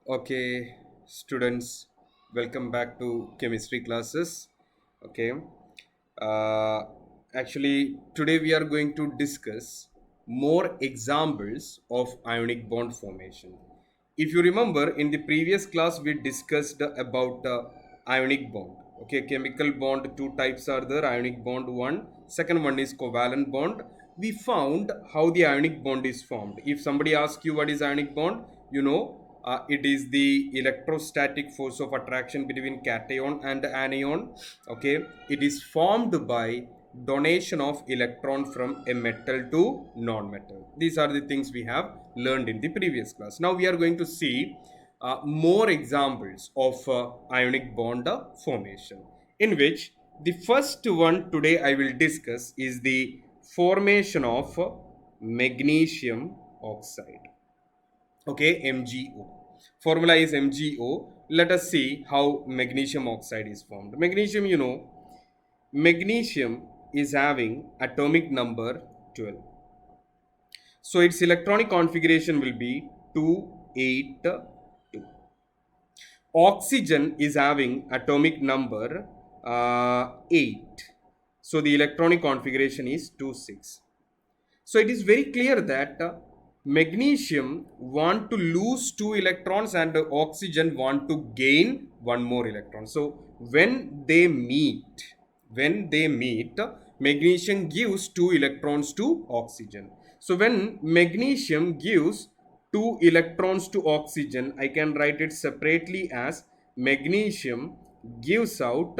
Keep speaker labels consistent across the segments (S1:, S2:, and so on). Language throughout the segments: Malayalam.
S1: Okay, students, welcome back to chemistry classes. Okay, uh, today we are going to discuss more examples of ionic bond formation. If you remember, in the previous class, we discussed about ionic bond. Okay, chemical bond, two types are there, ionic bond one, second one is covalent bond. We found how the ionic bond is formed. If somebody asks you what is ionic bond, you know it is the electrostatic force of attraction between cation and anion. Okay, it is formed by donation of electron from a metal to non-metal. These are the things we have learned in the previous class. Now we are going to see more examples of ionic bond formation, in which the first one today I will discuss is the formation of magnesium oxide. Okay, MgO. Formula is MgO. Let us see how magnesium oxide is formed. Magnesium, magnesium is having atomic number 12. So its electronic configuration will be 282. Oxygen is having atomic number 8. So the electronic configuration is 26. So it is very clear that magnesium want to lose 2 electrons and oxygen want to gain 1 more electron. So when they meet, magnesium gives 2 electrons to oxygen. So when magnesium gives 2 electrons to oxygen, I can write it separately as magnesium gives out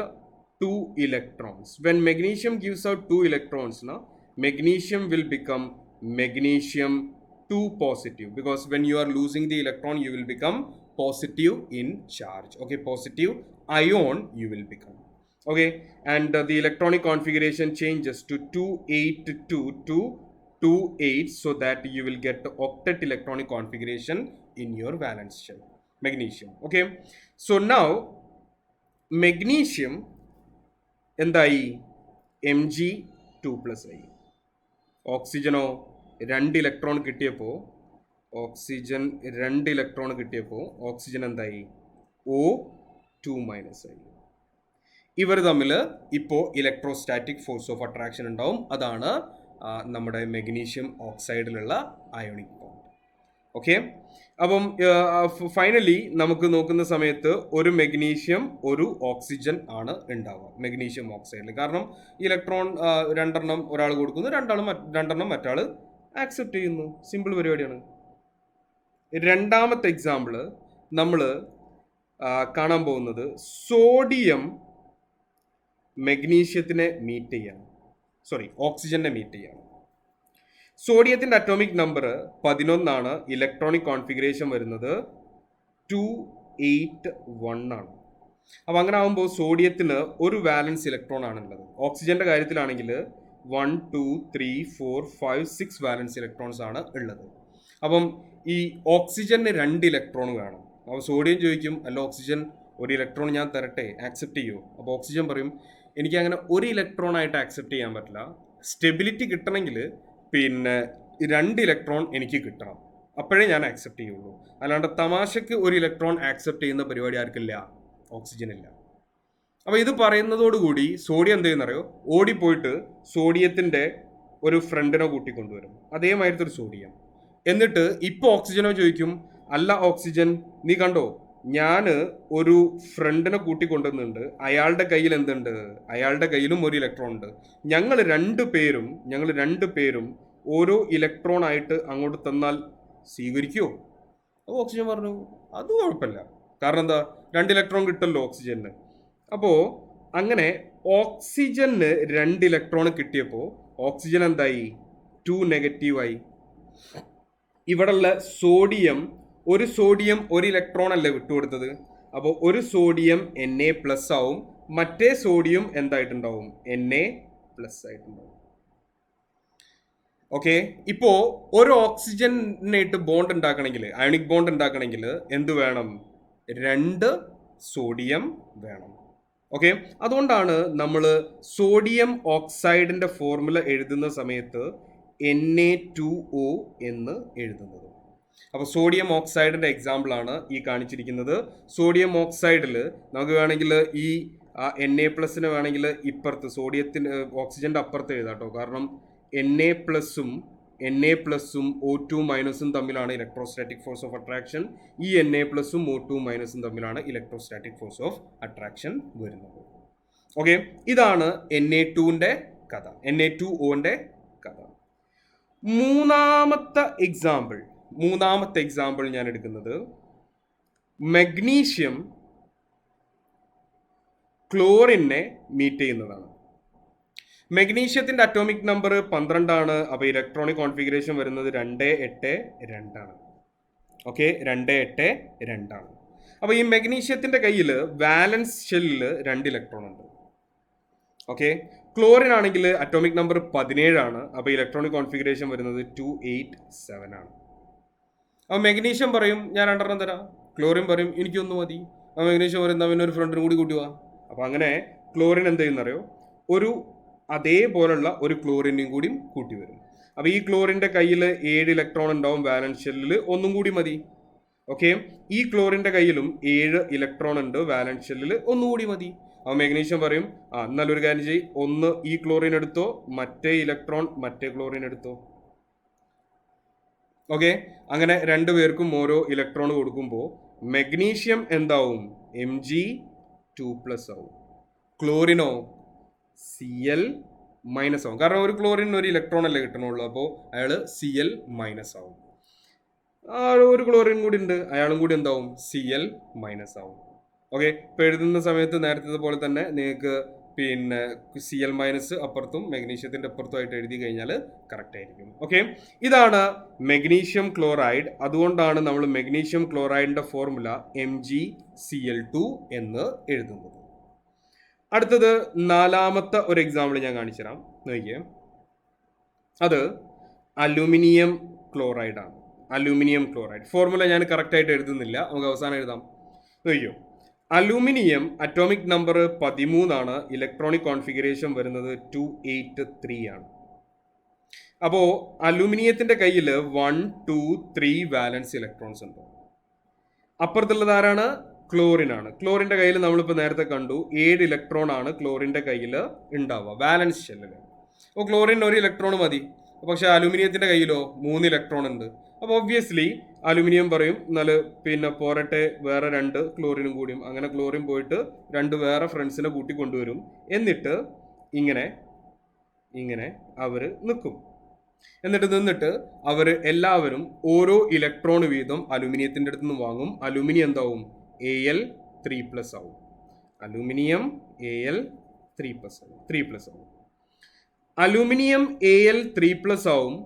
S1: 2 electrons. When magnesium gives out 2 electrons, magnesium will become magnesium 2 positive, because when you are losing the electron, you will become positive in charge. Okay, positive ion you will become. Okay, and the electronic configuration changes to 282 to 28, so that you will get the octet electronic configuration in your valence shell, magnesium. Okay, so now magnesium എന്തായി Mg2+ ആയി. ഓക്സിജനോ 2 ഇലക്ട്രോൺ കിട്ടിയപ്പോൾ ഓക്സിജൻ എന്തായി O2- ആയി. ഇവർ തമ്മിൽ ഇപ്പോൾ ഇലക്ട്രോസ്റ്റാറ്റിക് ഫോഴ്സ് ഓഫ് അട്രാക്ഷൻ ഉണ്ടാവും. അതാണ് നമ്മുടെ മെഗ്നീഷ്യം ഓക്സൈഡിലുള്ള അയോണിക് ബോണ്ട്. ഓക്കെ, അപ്പം ഫൈനലി നമുക്ക് നോക്കുന്ന സമയത്ത് ഒരു മെഗ്നീഷ്യം ഒരു ഓക്സിജൻ ആണ് ഉണ്ടാവുക മെഗ്നീഷ്യം ഓക്സൈഡിൽ. കാരണം ഇലക്ട്രോൺ 2 ഒരാൾ കൊടുക്കുന്നു, 2 മറ്റാൾ ആക്സെപ്റ്റ് ചെയ്യുന്നു. സിമ്പിൾ പരിപാടിയാണ്. രണ്ടാമത്തെ എക്സാമ്പിള് നമ്മൾ കാണാൻ പോകുന്നത് സോഡിയം മെഗ്നീഷ്യത്തിനെ മീറ്റ് ചെയ്യാണ്, ഓക്സിജനെ മീറ്റ് ചെയ്യാണ്. സോഡിയത്തിൻ്റെ അറ്റോമിക് നമ്പർ 11 ഇലക്ട്രോണിക് കോൺഫിഗറേഷൻ വരുന്നത് 281 ആണ്. അപ്പം അങ്ങനെ ആകുമ്പോൾ സോഡിയത്തിന് ഒരു വാലൻസ് ഇലക്ട്രോൺ ആണുള്ളത്. ഓക്സിജന്റെ കാര്യത്തിലാണെങ്കിൽ 1 2 3 4 5 6 വാലൻസ് ഇലക്ട്രോൺസ് ആണ് ഉള്ളത്. അപ്പം ഈ ഓക്സിജന് 2 ഇലക്ട്രോൺ വേണം. അപ്പോൾ സോഡിയം ചോദിക്കും, അല്ല ഓക്സിജൻ ഒരു ഇലക്ട്രോൺ ഞാൻ തരട്ടെ, ആക്സെപ്റ്റ് ചെയ്യുമോ? അപ്പോൾ ഓക്സിജൻ പറയും, എനിക്ക് അങ്ങനെ ഒരു ഇലക്ട്രോൺ ആയിട്ട് ആക്സെപ്റ്റ് ചെയ്യാൻ പറ്റില്ല. സ്റ്റെബിലിറ്റി കിട്ടണമെങ്കിൽ 2 ഇലക്ട്രോൺ എനിക്ക് കിട്ടണം, അപ്പോഴേ ഞാൻ ആക്സെപ്റ്റ് ചെയ്യുള്ളൂ. അല്ലാണ്ട് തമാശക്ക് ഒരു ഇലക്ട്രോൺ ആക്സെപ്റ്റ് ചെയ്യുന്ന പരിപാടി ആർക്കില്ല, ഓക്സിജനില്ല. അപ്പോൾ ഇത് പറയുന്നതോടുകൂടി സോഡിയം എന്ത് ചെയ്യുന്നറിയോ, ഓടിപ്പോയിട്ട് സോഡിയത്തിൻ്റെ ഒരു ഫ്രണ്ടിനെ കൂട്ടിക്കൊണ്ടുവരും, അതേമാതിരത്തെ ഒരു സോഡിയം. എന്നിട്ട് ഇപ്പോൾ ഓക്സിജനോ ചോദിക്കും, അല്ല ഓക്സിജൻ, നീ കണ്ടോ, ഞാൻ ഒരു ഫ്രണ്ടിനെ കൂട്ടിക്കൊണ്ടുവന്നുണ്ട്, അയാളുടെ കയ്യിൽ എന്തുണ്ട്, അയാളുടെ കയ്യിലും ഒരു ഇലക്ട്രോൺ ഉണ്ട്. ഞങ്ങൾ രണ്ടു പേരും ഓരോ ഇലക്ട്രോൺ ആയിട്ട് അങ്ങോട്ട് തന്നാൽ സ്വീകരിക്കുമോ? അപ്പോൾ ഓക്സിജൻ പറഞ്ഞു, അത് കുഴപ്പമില്ല, കാരണം എന്താ, 2 ഇലക്ട്രോൺ കിട്ടല്ലോ ഓക്സിജന്. അപ്പോൾ അങ്ങനെ ഓക്സിജന് 2 ഇലക്ട്രോൺ കിട്ടിയപ്പോൾ ഓക്സിജൻ എന്തായി, 2- ആയി. ഇവിടെയുള്ള സോഡിയം, ഒരു സോഡിയം ഒരു ഇലക്ട്രോൺ അല്ലേ വിട്ടുകൊടുത്തത്. അപ്പോൾ ഒരു സോഡിയം Na+ ആവും, മറ്റേ സോഡിയം എന്തായിട്ടുണ്ടാവും, Na+ ആയിട്ടുണ്ടാവും. ഓക്കെ, ഇപ്പോൾ ഒരു ഓക്സിജനായിട്ട് ബോണ്ട് ഉണ്ടാക്കണമെങ്കിൽ, അയോണിക് ബോണ്ട് ഉണ്ടാക്കണമെങ്കിൽ എന്ത് വേണം, 2 സോഡിയം വേണം. ഓക്കെ, അതുകൊണ്ടാണ് നമ്മൾ സോഡിയം ഓക്സൈഡിൻ്റെ ഫോർമുല എഴുതുന്ന സമയത്ത് Na2O എന്ന് എഴുതുന്നത്. അപ്പോൾ സോഡിയം ഓക്സൈഡിൻ്റെ എക്സാമ്പിളാണ് ഈ കാണിച്ചിരിക്കുന്നത്. സോഡിയം ഓക്സൈഡിൽ നമുക്ക് വേണമെങ്കിൽ ഈ Na+ വേണമെങ്കിൽ ഇപ്പുറത്ത് സോഡിയത്തിന് ഓക്സിജൻ്റെ അപ്പുറത്ത് എഴുതാം കേട്ടോ. കാരണം Na+ഉം O2- തമ്മിലാണ് ഇലക്ട്രോസ്റ്റാറ്റിക് ഫോഴ്സ് ഓഫ് അട്രാക്ഷൻ. ഈ Na+ഉം O2- തമ്മിലാണ് ഇലക്ട്രോസ്റ്റാറ്റിക് ഫോഴ്സ് ഓഫ് അട്രാക്ഷൻ വരുന്നത്. ഓക്കെ, ഇതാണ് Na2ൻ്റെ കഥ, Na2Oൻ്റെ കഥ. മൂന്നാമത്തെ എക്സാമ്പിൾ ഞാൻ എടുക്കുന്നത് മഗ്നീഷ്യം ക്ലോറിനെ മീറ്റ് ചെയ്യുന്നതാണ്. മഗ്നീഷ്യത്തിൻ്റെ അറ്റോമിക് നമ്പർ 12 ആണ്. അപ്പോൾ ഇലക്ട്രോണിക് കോൺഫിഗറേഷൻ വരുന്നത് 282 ആണ്. ഓക്കെ, 282 ആണ്. അപ്പോൾ ഈ മഗ്നീഷ്യത്തിൻ്റെ കയ്യിൽ വാലൻസ് ഷെല്ലിൽ 2 ഇലക്ട്രോൺ ഉണ്ട്. ഓക്കെ, ക്ലോറിൻ ആണെങ്കിൽ അറ്റോമിക് നമ്പർ 17 ആണ്. അപ്പോൾ ഇലക്ട്രോണിക് കോൺഫിഗറേഷൻ വരുന്നത് 287 ആണ്. അപ്പോൾ മഗ്നീഷ്യം പറയും ഞാൻ 2 തരാം, ക്ലോറിൻ പറയും എനിക്കൊന്ന് മതി. അപ്പോൾ മഗ്നീഷ്യം പറയും പിന്നെ ഒരു ഫ്രണ്ടിനും കൂടി കൂട്ടുക. അപ്പോൾ അങ്ങനെ ക്ലോറിൻ എന്ത് ചെയ്യുന്നറിയോ, ഒരു അതേപോലുള്ള ഒരു ക്ലോറിനും കൂടി കൂട്ടി വരും. അപ്പോൾ ഈ ക്ലോറിൻ്റെ കയ്യിൽ 7 ഇലക്ട്രോൺ ഉണ്ടാവും വാലൻസ് ഷെല്ലിൽ, ഒന്നും കൂടി മതി. ഓക്കെ, ഈ ക്ലോറിൻ്റെ കയ്യിലും 7 ഇലക്ട്രോൺ ഉണ്ട് വാലൻസ് ഷെല്ലിൽ, ഒന്നുകൂടി മതി. അപ്പോൾ മഗ്നീഷ്യം പറയും നല്ലൊരു കാര്യം ചെയ്യ്, ഒന്ന് ഈ ക്ലോറിൻ എടുത്തോ, മറ്റേ ഇലക്ട്രോൺ മറ്റേ ക്ലോറിൻ എടുത്തോ. ഓക്കെ, അങ്ങനെ 2 പേർക്കും ഓരോ ഇലക്ട്രോൺ കൊടുക്കുമ്പോൾ മഗ്നീഷ്യം എന്താവും, Mg2+ ആവും. ക്ലോറിനോ Cl- ആവും. കാരണം ഒരു ക്ലോറിൻ ഒരു ഇലക്ട്രോൺ അല്ലേ കിട്ടണുള്ളൂ, അപ്പോൾ അയാൾ Cl- ആവും. ഒരു ക്ലോറിൻ കൂടി ഉണ്ട്, അയാളും കൂടി എന്താവും, Cl- ആവും. ഓക്കെ, ഇപ്പോൾ എഴുതുന്ന സമയത്ത് നേരത്തെ പോലെ തന്നെ നിങ്ങൾക്ക് പിന്നെ Cl- അപ്പുറത്തും മഗ്നീഷ്യത്തിൻ്റെ അപ്പുറത്തുമായിട്ട് എഴുതി കഴിഞ്ഞാൽ കറക്റ്റ് ആയിരിക്കും. ഓക്കെ, ഇതാണ് മഗ്നീഷ്യം ക്ലോറൈഡ്. അതുകൊണ്ടാണ് നമ്മൾ മഗ്നീഷ്യം ക്ലോറൈഡിൻ്റെ ഫോർമുല MgCl2 എന്ന് എഴുതുന്നത്. അടുത്തത് 4ാമത്തെ ഒരു എക്സാമ്പിൾ ഞാൻ കാണിച്ചു തരാം. നോക്കിയേ, അത് അലുമിനിയം ക്ലോറൈഡ് ആണ്. അലുമിനിയം ക്ലോറൈഡ് ഫോർമുല ഞാൻ കറക്റ്റായിട്ട് എഴുതുന്നില്ല, നമുക്ക് അവസാനം എഴുതാം. നോക്കിയോ, അലൂമിനിയം അറ്റോമിക് നമ്പർ 13 ആണ്. ഇലക്ട്രോണിക് കോൺഫിഗറേഷൻ വരുന്നത് 283 ആണ്. അപ്പോൾ അലൂമിനിയത്തിൻ്റെ കയ്യിൽ 1, 2, 3 വാലൻസ് ഇലക്ട്രോൺസ് ഉണ്ട്. അപ്പുറത്തുള്ളത് ആരാണ്, ക്ലോറിൻ ആണ്. ക്ലോറിൻ്റെ കയ്യിൽ നമ്മളിപ്പോൾ നേരത്തെ കണ്ടു 7 ഇലക്ട്രോൺ ആണ് ക്ലോറിൻ്റെ കയ്യിൽ ഉണ്ടാവുക വാലൻസ് ഷെല്ലിൽ. അപ്പോൾ ക്ലോറിൻ ഒരു ഇലക്ട്രോൺ മതി. പക്ഷേ അലൂമിനിയത്തിൻ്റെ കയ്യിലോ 3 ഇലക്ട്രോൺ ഉണ്ട്. അപ്പോൾ ഒബ്വിയസ്ലി അലുമിനിയം പറയും നല്ല പിന്നെ പോരട്ടെ വേറെ 2 ക്ലോറിനും കൂടിയും. അങ്ങനെ ക്ലോറിൻ പോയിട്ട് 2 വേറെ ഫ്രണ്ട്സിനെ കൂട്ടി കൊണ്ടുവരും. എന്നിട്ട് ഇങ്ങനെ അവർ നിൽക്കും. നിന്നിട്ട് അവർ എല്ലാവരും ഓരോ ഇലക്ട്രോൺ വീതം അലുമിനിയത്തിൻ്റെ അടുത്ത് നിന്ന് വാങ്ങും. അലുമിനിയം എന്താവും, Al3+ ആവും. അലുമിനിയം Al3+ ആവും. അലുമിനിയം Al3+ ആവും.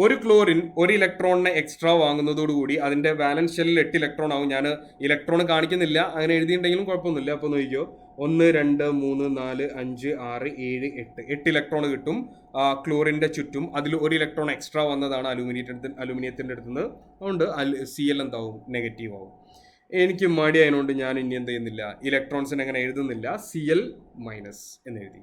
S1: ഒരു ക്ലോറിൻ ഒരു ഇലക്ട്രോണിനെ എക്സ്ട്രാ വാങ്ങുന്നതോടുകൂടി അതിൻ്റെ വാലൻസ് ഷെല്ലിൽ 8 ഇലക്ട്രോൺ ആവും. ഞാൻ ഇലക്ട്രോൺ കാണിക്കുന്നില്ല, അങ്ങനെ എഴുതിയിട്ടുണ്ടെങ്കിലും കുഴപ്പമൊന്നുമില്ല. അപ്പോൾ നോക്കിയോ, 1, 2, 3, 4, 5, 6, 7, 8 ഇലക്ട്രോൺ കിട്ടും ക്ലോറിൻ്റെ ചുറ്റും. അതിൽ ഒരു ഇലക്ട്രോൺ എക്സ്ട്രാ വന്നതാണ് അലുമിനിയത്തിൻ്റെ അടുത്ത് നിന്ന്. അതുകൊണ്ട് Cl എന്താവും, നെഗറ്റീവ് ആവും. എനിക്ക് മടി ആയതുകൊണ്ട് ഞാൻ ഇനി എന്ത് ചെയ്യുന്നില്ല, ഇലക്ട്രോൺസിനെ അങ്ങനെ എഴുതുന്നില്ല, Cl- എന്ന് എഴുതി.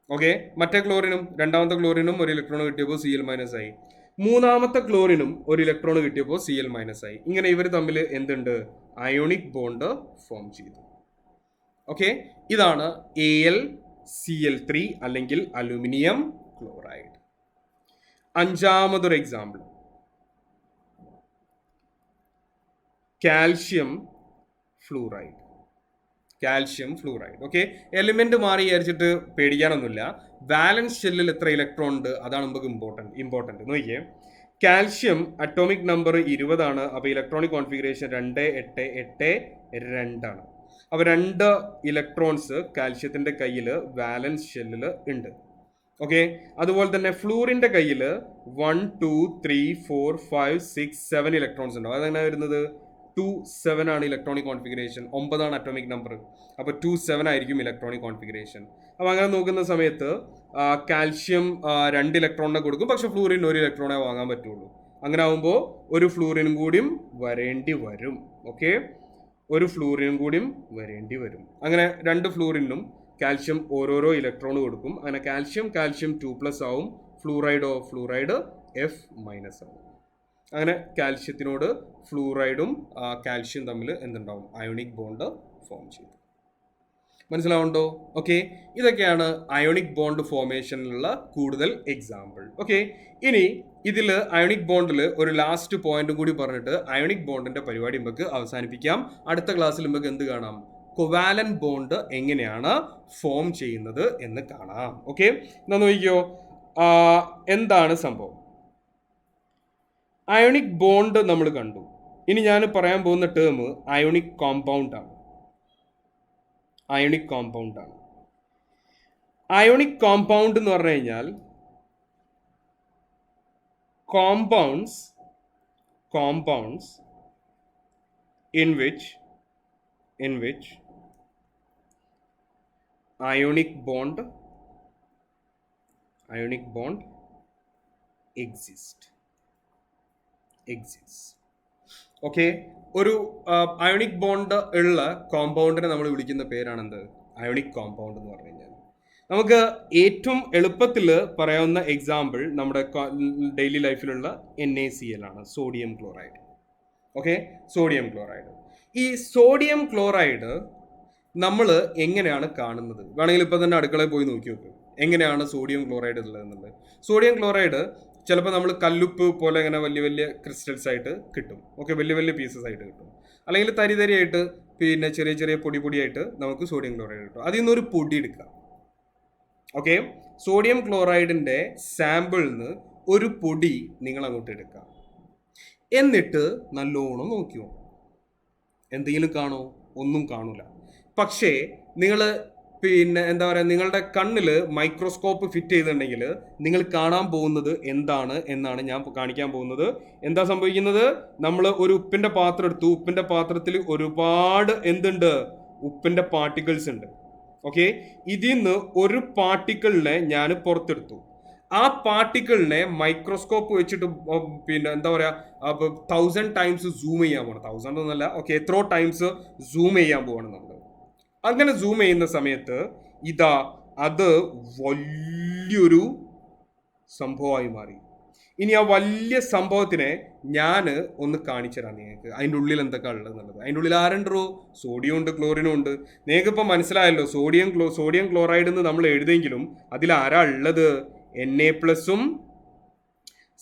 S1: ഓക്കെ, മറ്റേ ക്ലോറിനും 2ാമത്തെ ക്ലോറിനും ഒരു ഇലക്ട്രോൺ കിട്ടിയപ്പോൾ Cl- ആയി. 3ാമത്തെ ക്ലോറിനും ഒരു ഇലക്ട്രോൺ കിട്ടിയപ്പോൾ Cl- ആയി. ഇങ്ങനെ ഇവർ തമ്മിൽ എന്തുണ്ട്, അയോണിക് ബോണ്ട് ഫോം ചെയ്തു. ഓക്കെ, ഇതാണ് AlCl3 അല്ലെങ്കിൽ അലുമിനിയം ക്ലോറൈഡ്. 5ാമതൊരു example calcium fluoride. Okay, element മാറി വിചാരിച്ചിട്ട് പേടിക്കാനൊന്നുമില്ല. വാലൻസ് ഷെല്ലിൽ എത്ര ഇലക്ട്രോൺ ഉണ്ട് അതാണ് നമുക്ക് ഇമ്പോർട്ടൻറ്റ്. നോക്കിയേ, കാൽഷ്യം അറ്റോമിക് നമ്പർ 20 ആണ്. അപ്പോൾ ഇലക്ട്രോണിക് കോൺഫിഗറേഷൻ 288 ആണ്. അപ്പോൾ 2 ഇലക്ട്രോൺസ് കാൽഷ്യത്തിൻ്റെ കയ്യിൽ വാലൻസ് ഷെല്ലിൽ ഉണ്ട്. ഓക്കെ, അതുപോലെ തന്നെ ഫ്ലൂറിൻ്റെ കയ്യിൽ 1, 2, 3, 4, 5, 6, 7 ഇലക്ട്രോൺസ് ഉണ്ടാവും. അതെങ്ങനെ വരുന്നത്, 2, 7 ആണ് ഇലക്ട്രോണിക് കോൺഫിഗറേഷൻ. 9 ആണ് അറ്റോമിക് നമ്പർ. അപ്പോൾ 2, 7 ആയിരിക്കും ഇലക്ട്രോണിക് കോൺഫിഗറേഷൻ. അപ്പോൾ അങ്ങനെ നോക്കുന്ന സമയത്ത് കാൽഷ്യം 2 ഇലക്ട്രോണിനെ കൊടുക്കും, പക്ഷെ ഫ്ലൂറിൻ 1 ഇലക്ട്രോണേ വാങ്ങാൻ പറ്റുള്ളൂ. അങ്ങനെ ആകുമ്പോൾ ഒരു ഫ്ലൂറിനും കൂടിയും വരേണ്ടി വരും. ഓക്കെ, അങ്ങനെ 2 ഫ്ലൂറിനും കാൽഷ്യം ഓരോരോ ഇലക്ട്രോൺ കൊടുക്കും. അങ്ങനെ കാൽഷ്യം 2+ ആവും. ഫ്ലൂറൈഡ് F- ആവും. അങ്ങനെ കാൽഷ്യത്തിനോട് ഫ്ലൂറൈഡും കാൽഷ്യം തമ്മിൽ എന്തുണ്ടാവും? അയോണിക് ബോണ്ട് ഫോം ചെയ്തു. മനസ്സിലാവുണ്ടോ? ഓക്കെ, ഇതൊക്കെയാണ് അയോണിക് ബോണ്ട് ഫോർമേഷനിലുള്ള കൂടുതൽ എക്സാമ്പിൾ. ഓക്കെ, ഇനി ഇതിൽ അയോണിക് ബോണ്ടിൽ ഒരു ലാസ്റ്റ് പോയിന്റും കൂടി പറഞ്ഞിട്ട് അയോണിക് ബോണ്ടിന്റെ പരിപാടി നമുക്ക് അവസാനിപ്പിക്കാം. അടുത്ത ക്ലാസ്സിൽ നമുക്ക് എന്ത് കാണാം? കൊവാലൻ ബോണ്ട് എങ്ങനെയാണ് ഫോം ചെയ്യുന്നത് എന്ന് കാണാം. ഓക്കെ, എന്നാ നോക്കിക്കോ, എന്താണ് സംഭവം? അയോണിക് ബോണ്ട് നമ്മൾ കണ്ടു. ഇനി ഞാൻ പറയാൻ പോകുന്ന ടേം അയോണിക് കോമ്പൗണ്ട് ആണ്. അയോണിക് കോമ്പൗണ്ട് ആണ്. അയോണിക് കോമ്പൗണ്ട് എന്ന് പറഞ്ഞു കഴിഞ്ഞാൽ compounds in which ionic bond exists. Okay, ഒരു അയോണിക് ബോണ്ട് ഉള്ള കോമ്പൗണ്ടിനെ നമ്മൾ വിളിക്കുന്ന പേരാണെന്ത്? അയോണിക് കോമ്പൗണ്ട് എന്ന് പറഞ്ഞു കഴിഞ്ഞാൽ. നമുക്ക് ഏറ്റവും എളുപ്പത്തിൽ പറയാവുന്ന എക്സാമ്പിൾ നമ്മുടെ ഡെയിലി ലൈഫിലുള്ള NaCl ആണ്, sodium chloride. Okay, sodium chloride. ഈ സോഡിയം ക്ലോറൈഡ് നമ്മൾ എങ്ങനെയാണ് കാണുന്നത്? വേണമെങ്കിൽ ഇപ്പം തന്നെ അടുക്കളയിൽ പോയി നോക്കി നോക്ക് എങ്ങനെയാണ് സോഡിയം ക്ലോറൈഡ് ഉള്ളതെന്നുള്ളത്. സോഡിയം ക്ലോറൈഡ് ചിലപ്പോൾ നമ്മൾ കല്ലുപ്പ് പോലെ ഇങ്ങനെ വലിയ വലിയ ക്രിസ്റ്റൽസ് ആയിട്ട് കിട്ടും. ഓക്കെ, വലിയ വലിയ പീസസ് ആയിട്ട് കിട്ടും. അല്ലെങ്കിൽ തരി തരിയായിട്ട്, പിന്നെ ചെറിയ ചെറിയ പൊടിയായിട്ട് നമുക്ക് സോഡിയം ക്ലോറൈഡ് കിട്ടും. അതിൽ നിന്നൊരു പൊടി എടുക്കാം. ഓക്കെ, സോഡിയം ക്ലോറൈഡിന്റെ സാമ്പിളിൽ നിന്ന് ഒരു പൊടി നിങ്ങൾ അങ്ങോട്ട് എടുക്കാം. എന്നിട്ട് നല്ലോണം നോക്കിയോ, എന്തെങ്കിലും കാണോ? ഒന്നും കാണൂല. പക്ഷേ നിങ്ങൾ പിന്നെ എന്താ പറയുക, നിങ്ങളുടെ കണ്ണിൽ മൈക്രോസ്കോപ്പ് ഫിറ്റ് ചെയ്തിട്ടുണ്ടെങ്കിൽ നിങ്ങൾ കാണാൻ പോകുന്നത് എന്താണ് എന്നാണ് ഞാൻ കാണിക്കാൻ പോകുന്നത്. എന്താ സംഭവിക്കുന്നത്? നമ്മൾ ഒരു ഉപ്പിന്റെ പാത്രം എടുത്തു. ഉപ്പിന്റെ പാത്രത്തിൽ ഒരുപാട് എന്തുണ്ട്? ഉപ്പിന്റെ പാർട്ടിക്കിൾസ് ഉണ്ട്. ഓക്കെ, ഇതിൽ നിന്ന് ഒരു പാർട്ടിക്കിളിനെ ഞാൻ പുറത്തെടുത്തു. ആ പാർട്ടിക്കിളിനെ മൈക്രോസ്കോപ്പ് വെച്ചിട്ട് പിന്നെ എന്താ പറയാ 1000 ടൈംസ് സൂം ചെയ്യാൻ പോകണം. 1000 ഒന്നല്ല, ഓക്കെ, എത്രയോ ടൈംസ് സൂം ചെയ്യാൻ പോവാണ് നമ്മൾ. അങ്ങനെ സൂം ചെയ്യുന്ന സമയത്ത് ഇതാ അത് വലിയൊരു സംഭവമായി മാറി. ഇനി ആ വലിയ സംഭവത്തിനെ ഞാൻ ഒന്ന് കാണിച്ചു തരാം നിങ്ങൾക്ക്. അതിൻ്റെ ഉള്ളിൽ എന്തൊക്കെ ഉള്ളത് എന്നുള്ളത്. അതിൻ്റെ ഉള്ളിൽ ആരുണ്ടോ? സോഡിയം ഉണ്ട്, ക്ലോറിനും ഉണ്ട്. നിങ്ങൾക്ക് ഇപ്പം മനസ്സിലായല്ലോ, സോഡിയം ക്ലോറൈഡ് എന്ന് നമ്മൾ എഴുതെങ്കിലും അതിൽ ആരാ ഉള്ളത്? Na+ഉം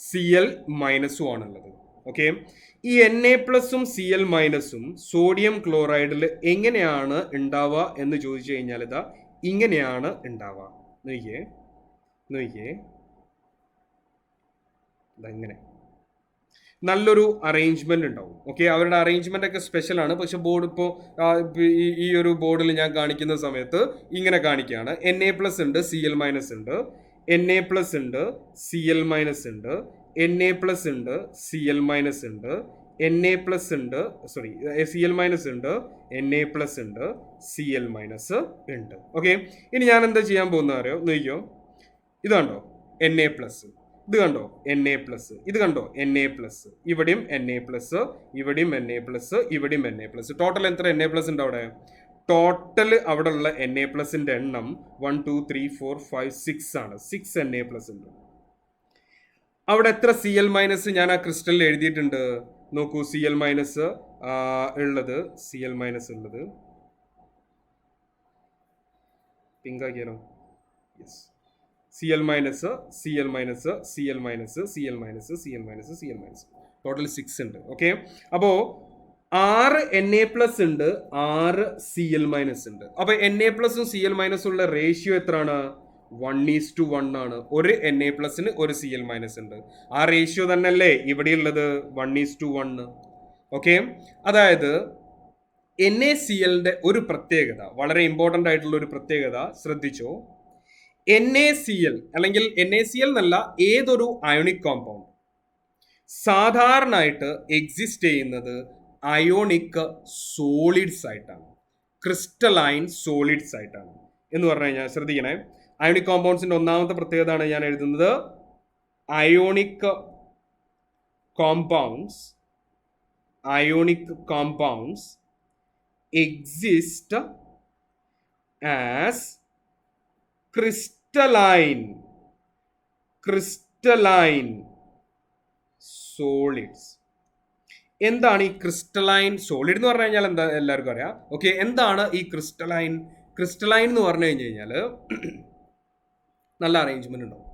S1: Cl- ആണുള്ളത്. ഓക്കെ, ഈ Na+ഉം Cl- സോഡിയം ക്ലോറൈഡിൽ എങ്ങനെയാണ് ഉണ്ടാവുക എന്ന് ചോദിച്ചു കഴിഞ്ഞാൽ ഇതാ ഇങ്ങനെയാണ് ഉണ്ടാവുക. നോക്കിയേ ഇങ്ങനെ നല്ലൊരു അറേഞ്ച്മെന്റ് ഉണ്ടാവും. ഓക്കെ, അവരുടെ അറേഞ്ച്മെന്റ് ഒക്കെ സ്പെഷ്യൽ ആണ്. പക്ഷെ ബോർഡ് ഇപ്പോൾ ഈ ഒരു ബോർഡിൽ ഞാൻ കാണിക്കുന്ന സമയത്ത് ഇങ്ങനെ കാണിക്കുകയാണ്. Na+ ഉണ്ട്, Cl- ഉണ്ട്, Na+ ഉണ്ട്, Cl- ഉണ്ട്, Na+ ഉണ്ട്, Cl- ഉണ്ട്, Na+ ഉണ്ട്, സോറി Cl- ഉണ്ട്, Na+ ഉണ്ട്, Cl- ഉണ്ട്. ഓക്കെ, ഇനി ഞാൻ എന്താ ചെയ്യാൻ പോകുന്ന അറിയോ? നോക്കിയോ, ഇത് കണ്ടോ Na+, ഇത് കണ്ടോ Na+, ഇത് കണ്ടോ Na+, ഇവിടെയും Na+, ഇവിടെയും Na+, ഇവിടെയും Na+. ടോട്ടൽ എത്ര Na+ ഉണ്ട് അവിടെ? ടോട്ടൽ അവിടെ ഉള്ള Na+ന്റെ എണ്ണം 1 2 3 4 5 6 ആണ്. 6 Na+ ഉണ്ട്. അവിടെ എത്ര Cl- ഞാൻ ആ ക്രിസ്റ്റലിൽ എഴുതിയിട്ടുണ്ട്. നോക്കൂ, Cl- ഉള്ളത് പിങ്ക് ആക്കിയാലോ? യെസ്, Cl- ടോട്ടൽ 6 ഉണ്ട്. ഓക്കെ, അപ്പോ 6 Na+ ഉണ്ട്, 6 Cl- ഉണ്ട്. അപ്പൊ Na+ഉം Cl- ഉള്ള റേഷ്യോ എത്രയാണ്? 1:1 ആണ്. ഒരു Na+ന് ഒരു Cl- ഉണ്ട്. ആ റേഷ്യോ തന്നെ അല്ലേ ഇവിടെയുള്ളത്? 1:1. ഓക്കെ, അതായത് NaCl-ന്റെ ഒരു പ്രത്യേകത, വളരെ ഇമ്പോർട്ടൻ്റ് ആയിട്ടുള്ള ഒരു പ്രത്യേകത ശ്രദ്ധിച്ചോ. NaCl അല്ലെങ്കിൽ NaCl എന്നല്ല, ഏതൊരു അയോണിക് കോമ്പൗണ്ട് സാധാരണയായിട്ട് എക്സിസ്റ്റ് ചെയ്യുന്നത് അയോണിക് സോളിഡ്സ് ആയിട്ടാണ്, ക്രിസ്റ്റലൈൻ സോളിഡ്സ് ആയിട്ടാണ്. എന്ന് പറഞ്ഞു കഴിഞ്ഞാൽ ശ്രദ്ധിക്കണേ, അയോണിക് കോമ്പൗണ്ട്സിന്റെ ഒന്നാമത്തെ പ്രത്യേകതയാണ് ഞാൻ എഴുതുന്നത്. Ionic compounds exist as crystalline solids. എന്താണ് ഈ ക്രിസ്റ്റലൈൻ സോളിഡ് എന്ന് പറഞ്ഞു കഴിഞ്ഞാൽ എന്താ എല്ലാവർക്കും അറിയാം. ഓക്കെ, എന്താണ് ഈ ക്രിസ്റ്റലൈൻ? ക്രിസ്റ്റലൈൻ എന്ന് പറഞ്ഞു കഴിഞ്ഞ് കഴിഞ്ഞാൽ നല്ല അറേഞ്ച്മെന്റ് ഉണ്ടാവും.